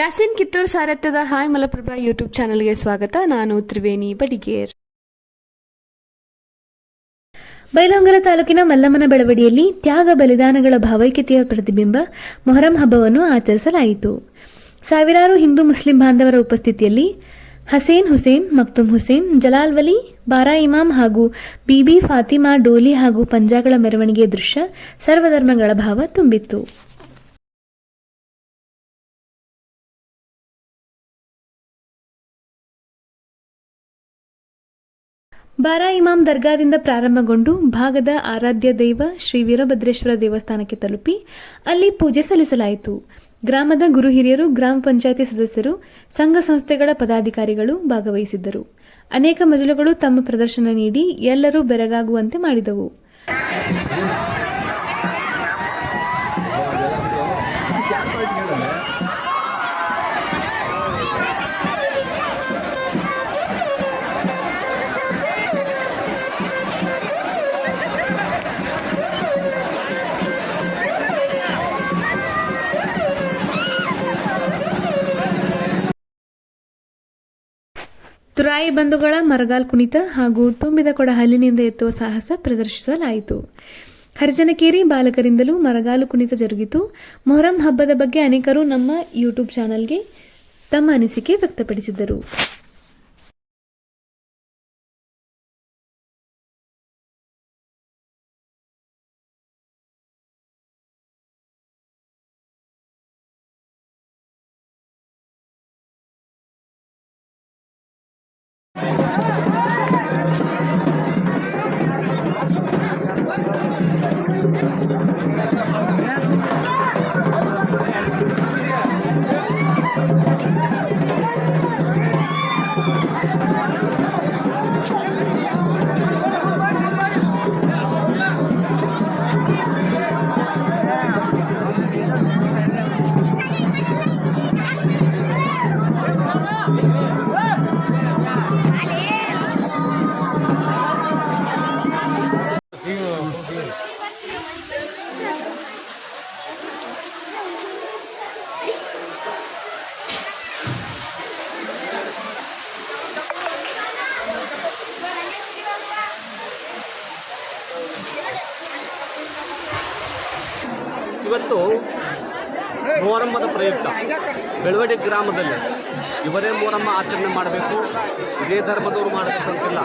Yasin Kittur ಸಾರಥ್ಯದ hi Malaprabha YouTube ಚಾನೆಲ್ಗೆ ಸ್ವಾಗತ. ನಾನು ತ್ರಿವೇಣಿ ಬಡಿಗೇರ್. ಬೈಲಹೊಂಗಲ ತಾಲೂಕಿನ ಮಲ್ಲಮ್ಮನ ಬೆಳವಡಿಯಲ್ಲಿ ತ್ಯಾಗ ಬಲಿದಾನಗಳ ಭಾವೈಕ್ಯತೆಯ ಪ್ರತಿಬಿಂಬ ಮೊಹರಂ ಹಬ್ಬವನ್ನು ಆಚರಿಸಲಾಯಿತು. ಸಾವಿರಾರು ಹಿಂದೂ ಮುಸ್ಲಿಂ ಬಾಂಧವರ ಉಪಸ್ಥಿತಿಯಲ್ಲಿ ಹಸೇನ್ ಹುಸೇನ್, ಮಕ್ತುಮ್ ಹುಸೇನ್, ಜಲಾಲ್ ವಲಿ, ಬಾರಾ ಇಮಾಮ್ ಹಾಗೂ ಬಿಬಿ ಫಾತಿಮಾ ಡೋಲಿ ಹಾಗೂ ಪಂಜಾಗಳ ಮೆರವಣಿಗೆ ದೃಶ್ಯ ಸರ್ವಧರ್ಮಗಳ ಭಾವ ತುಂಬಿತ್ತು. ಬಾರಾ ಇಮಾಮ್ ದರ್ಗಾದಿಂದ ಪ್ರಾರಂಭಗೊಂಡು ಭಾಗದ ಆರಾಧ್ಯ ದೈವ ಶ್ರೀ ವೀರಭದ್ರೇಶ್ವರ ದೇವಸ್ಥಾನಕ್ಕೆ ತಲುಪಿ ಅಲ್ಲಿ ಪೂಜೆ ಸಲ್ಲಿಸಲಾಯಿತು. ಗ್ರಾಮದ ಗುರು ಹಿರಿಯರು, ಗ್ರಾಮ ಪಂಚಾಯಿತಿ ಸದಸ್ಯರು, ಸಂಘ ಸಂಸ್ಥೆಗಳ ಪದಾಧಿಕಾರಿಗಳು ಭಾಗವಹಿಸಿದ್ದರು. ಅನೇಕ ಮಜಲುಗಳು ತಮ್ಮ ಪ್ರದರ್ಶನ ನೀಡಿ ಎಲ್ಲರೂ ಬೆರಗಾಗುವಂತೆ ಮಾಡಿದವು. ತುರಾಯಿ ಬಂಧುಗಳ ಮರಗಾಲ್ ಕುಣಿತ ಹಾಗೂ ತುಂಬಿದ ಕೊಡ ಹಲ್ಲಿನಿಂದ ಎತ್ತುವ ಸಾಹಸ ಪ್ರದರ್ಶಿಸಲಾಯಿತು. ಹರಿಜನಕೇರಿ ಬಾಲಕರಿಂದಲೂ ಮರಗಾಲು ಕುಣಿತ ಜರುಗಿತು. ಮೊಹರಂ ಹಬ್ಬದ ಬಗ್ಗೆ ಅನೇಕರು ನಮ್ಮ ಯೂಟ್ಯೂಬ್ ಚಾನಲ್ಗೆ ತಮ್ಮ ಅನಿಸಿಕೆ ವ್ಯಕ್ತಪಡಿಸಿದರು. ಇವತ್ತು ಮೊಹರಮ್ಮದ ಪ್ರಯುಕ್ತ ಬೆಳವಡಿ ಗ್ರಾಮದಲ್ಲಿ ಇವರೇ ಮೊಹರಮ್ಮ ಆಚರಣೆ ಮಾಡಬೇಕು, ಇದೇ ಧರ್ಮದವರು ಮಾಡಬೇಕಂತಿಲ್ಲ.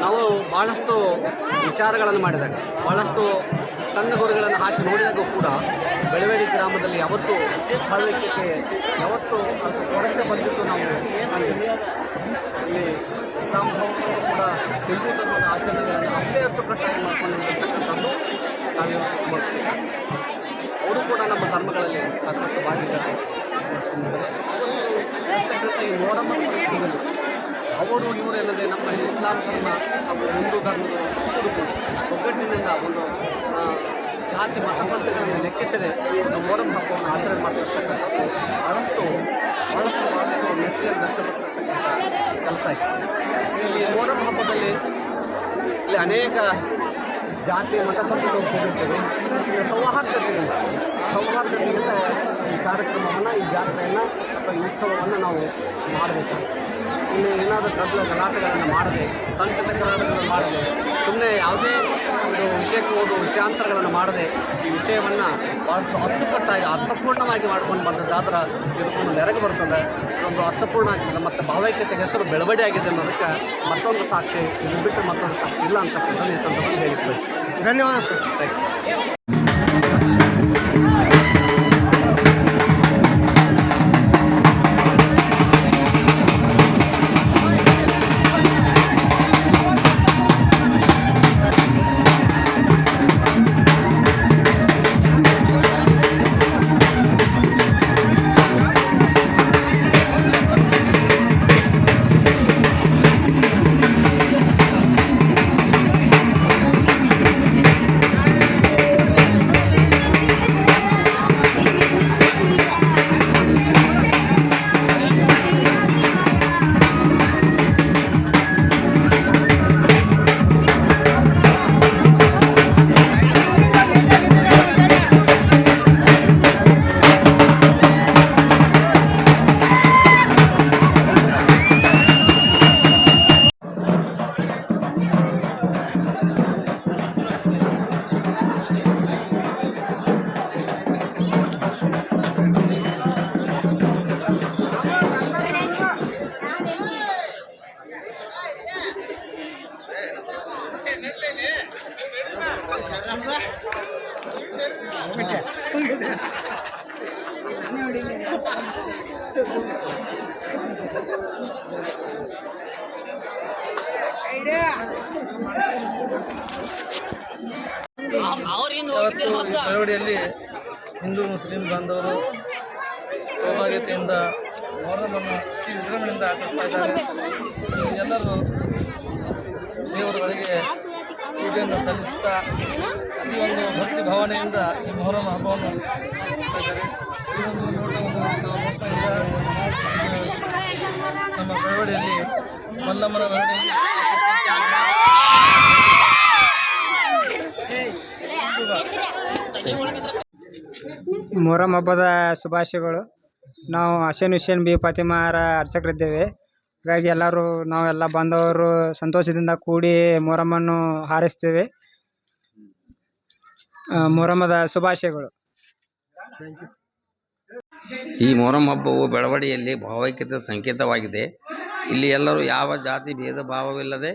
ನಾವು ಭಾಳಷ್ಟು ವಿಚಾರಗಳನ್ನು ಮಾಡಿದಾಗ, ಭಾಳಷ್ಟು ಸಣ್ಣ ಗುರುಗಳನ್ನು ಹಾಕಿ ನೋಡಿದಾಗ ಕೂಡ ಬೆಳವಡಿ ಗ್ರಾಮದಲ್ಲಿ ಯಾವತ್ತೂ ಭಾವೈಕ್ಯತೆ, ಯಾವತ್ತೂ ಕೊರತೆ ಬಂದಿದ್ದು ನಾವು ಕಂಡಿದ್ದೀವಿ. ಇಲ್ಲಿ ಇಸ್ಲಾಂ ಧರ್ಮದವರು ಕೂಡ ಹಿಂದೂ ಧರ್ಮದ ಆಚರಣೆಗಳನ್ನು ಅಷ್ಟೇ ಅಚ್ಚುಕಟ್ಟಾಗಿ ಮಾಡ್ಕೊಂಡಿರ್ತಕ್ಕಂಥದ್ದು ನಾವಿವತ್ತು ಸ್ಮರಿಸ್ತೀವಿ. ಅವರು ಕೂಡ ನಮ್ಮ ಧರ್ಮಗಳಲ್ಲಿ ಸಾಕಷ್ಟು ಭಾಗಿದ್ದಾರೆ. ಈ ಮೊಹರಂ ಅವರು ಇವರು ಏನಂದರೆ ನಮ್ಮ ಇಸ್ಲಾಂ ಧರ್ಮ ಹಾಗೂ ಹಿಂದೂ ಧರ್ಮದ ಒಗ್ಗಟ್ಟಿನಿಂದ ಒಂದು ಜಾತಿ ಮತಪಂಥಗಳನ್ನು ಲೆಕ್ಕಿಸದೆ ಒಂದು ಮೊಹರಂ ಹಬ್ಬವನ್ನು ಆಚರಣೆ ಮಾಡ್ತಿರ್ತಕ್ಕಂಥದ್ದು ಬಹಳಷ್ಟು ಮೆಚ್ಚುಗೆಯನ್ನು ವ್ಯಕ್ತಪಡಿಸ್ತಕ್ಕಂಥ ಕೆಲಸ ಇದೆ. ಈ ಮೊಹರಂ ಹಬ್ಬದಲ್ಲಿ ಇಲ್ಲಿ ಅನೇಕ ಜಾತಿ ಮತಪಂಥಗಳು ಕೂಡಿರ್ತವೆ. ಸೌಹಾರ್ದತೆಯಿಂದ ಈ ಕಾರ್ಯಕ್ರಮವನ್ನು, ಈ ಜಾತ್ರೆಯನ್ನು ಅಥವಾ ಈ ಉತ್ಸವವನ್ನು ನಾವು ಮಾಡಬೇಕು. ಇಲ್ಲಿ ಏನಾದರೂ ಗಲಾಟೆಗಳನ್ನು ಮಾಡದೆ, ಸಂಕಟ ಗಲಾಟೆಗಳನ್ನು ಮಾಡದೆ, ಸುಮ್ಮನೆ ಯಾವುದೇ ಒಂದು ವಿಷಯಕ್ಕೆ ಹೋದು ವಿಷಯಾಂತರಗಳನ್ನು ಮಾಡದೆ ಈ ವಿಷಯವನ್ನು ಭಾಳಷ್ಟು ಅಚ್ಚುಕಟ್ಟಾಗಿ ಅರ್ಥಪೂರ್ಣವಾಗಿ ಮಾಡ್ಕೊಂಡು ಬಂದದ್ದಾದ್ರೆ ಇದಕ್ಕೊಂದು ನೆರಗು ಬರ್ತದೆ. ಒಂದು ಅರ್ಥಪೂರ್ಣ ಆಗ್ತದೆ ಮತ್ತು ಭಾವೈಕ್ಯತೆಗೆ ಹೆಸರು ಬೆಳವಡಿ ಆಗಿದೆ ಅನ್ನೋದಕ್ಕೆ ಮತ್ತೊಂದು ಸಾಕ್ಷಿ, ಇದು ಬಿಟ್ಟು ಮತ್ತೊಂದು ಸಾಕ್ಷಿ ಇಲ್ಲ ಅಂತಕ್ಕಂಥದ್ದು ಈ ಸಂದರ್ಭದಲ್ಲಿ ಹೇಳಿದ್ವಿ. ಧನ್ಯವಾದ ಸರ್. Thank you. ಮುಸ್ಲಿಂ ಬಾಂಧವರು ಸೌಭಾಗ್ಯತೆಯಿಂದ ಮೊಹರಮನ್ನು ಅತಿ ವಿಜೃಂಭಣೆಯಿಂದ ಆಚರಿಸ್ತಾ ಇದ್ದಾರೆ. ಎಲ್ಲರೂ ದೇವರುಗಳಿಗೆ ಪೂಜೆಯನ್ನು ಸಲ್ಲಿಸ್ತಾ ಅತಿ ಒಂದು ಭಕ್ತಿ ಭಾವನೆಯಿಂದ ಈ ಮೊಹರಂ ಹಬ್ಬವನ್ನು ಆಚರಿಸ್ತಾ ಇದ್ದಾರೆ. ಈ ಒಂದು ನೋಡ್ತಾ ನಮ್ಮ ಬೆಳವಡಿಯಲ್ಲಿ ಮಲ್ಲಮ್ಮನ ಬೆಳವಡಿಯಲ್ಲಿ ಮೊಹರಂ ಹಬ್ಬದ ಶುಭಾಶಯಗಳು. ನಾವು ಹುಸೇನ್ ಬಿ ಫಾತಿಮಾರ ಅರ್ಚಕರಿದ್ದೇವೆ. ಹಾಗಾಗಿ ನಾವೆಲ್ಲ ಬಾಂಧವರು ಸಂತೋಷದಿಂದ ಕೂಡಿ ಮೊಹರಮನ್ನು ಹಾರೈಸ್ತೇವೆ. ಮೊಹರಮದ ಶುಭಾಶಯಗಳು. ಈ ಮೊಹರಂ ಹಬ್ಬವು ಬೆಳವಡಿಯಲ್ಲಿ ಭಾವೈಕ್ಯತೆ ಸಂಕೇತವಾಗಿದೆ. ಇಲ್ಲಿ ಎಲ್ಲರೂ ಯಾವ ಜಾತಿ ಭೇದ ಭಾವವಿಲ್ಲದೆ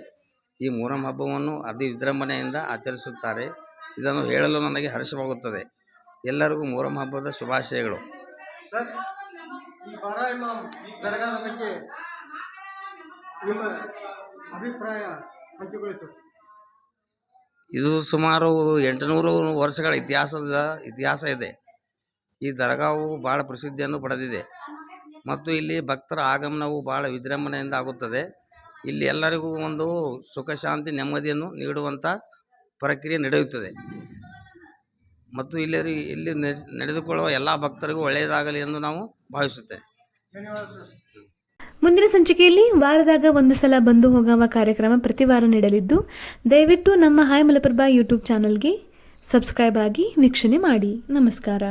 ಈ ಮೊಹರಂ ಹಬ್ಬವನ್ನು ಅತಿ ವಿಜೃಂಭಣೆಯಿಂದ ಆಚರಿಸುತ್ತಾರೆ. ಇದನ್ನು ಹೇಳಲು ನನಗೆ ಹರ್ಷವಾಗುತ್ತದೆ. ಎಲ್ಲರಿಗೂ ಮೊಹರಂ ಹಬ್ಬದ ಶುಭಾಶಯಗಳು. ಸರ್, ಈ ಬಾರಾ ಇಮಾಮ್ ದರ್ಗಾದ ಬಗ್ಗೆ ನಿಮ್ಮ ಅಭಿಪ್ರಾಯ ಹಂಚಿಕೊಳ್ಳಿ ಸರ್. ಇದು ಸುಮಾರು 800 ವರ್ಷಗಳ ಇತಿಹಾಸ ಇದೆ. ಈ ದರ್ಗಾವು ಭಾಳ ಪ್ರಸಿದ್ಧಿಯನ್ನು ಪಡೆದಿದೆ ಮತ್ತು ಇಲ್ಲಿ ಭಕ್ತರ ಆಗಮನವು ಭಾಳ ವಿಜೃಂಭಣೆಯಿಂದ ಆಗುತ್ತದೆ. ಇಲ್ಲಿ ಎಲ್ಲರಿಗೂ ಒಂದು ಸುಖ ಶಾಂತಿ ನೆಮ್ಮದಿಯನ್ನು ನೀಡುವಂಥ ಪ್ರಕ್ರಿಯೆ ನಡೆಯುತ್ತದೆ ಮತ್ತು ಇಲ್ಲಿ ನಡೆದುಕೊಳ್ಳುವ ಎಲ್ಲ ಭಕ್ತರಿಗೂ ಒಳ್ಳೆಯದಾಗಲಿ ಎಂದು ನಾವು ಭಾವಿಸುತ್ತೇವೆ. ಧನ್ಯವಾದ ಸರ್. ಮುಂದಿನ ಸಂಚಿಕೆಯಲ್ಲಿ ವಾರದಾಗ ಒಂದು ಸಲ ಬಂದು ಹೋಗುವ ಕಾರ್ಯಕ್ರಮ ಪ್ರತಿ ವಾರ ನೀಡಲಿದ್ದು, ದಯವಿಟ್ಟು ನಮ್ಮ ಹಾಯ್ ಮಲಪ್ರಭಾ ಯೂಟ್ಯೂಬ್ ಚಾನಲ್ಗೆ ಸಬ್ಸ್ಕ್ರೈಬ್ ಆಗಿ ವೀಕ್ಷಣೆ ಮಾಡಿ. ನಮಸ್ಕಾರ.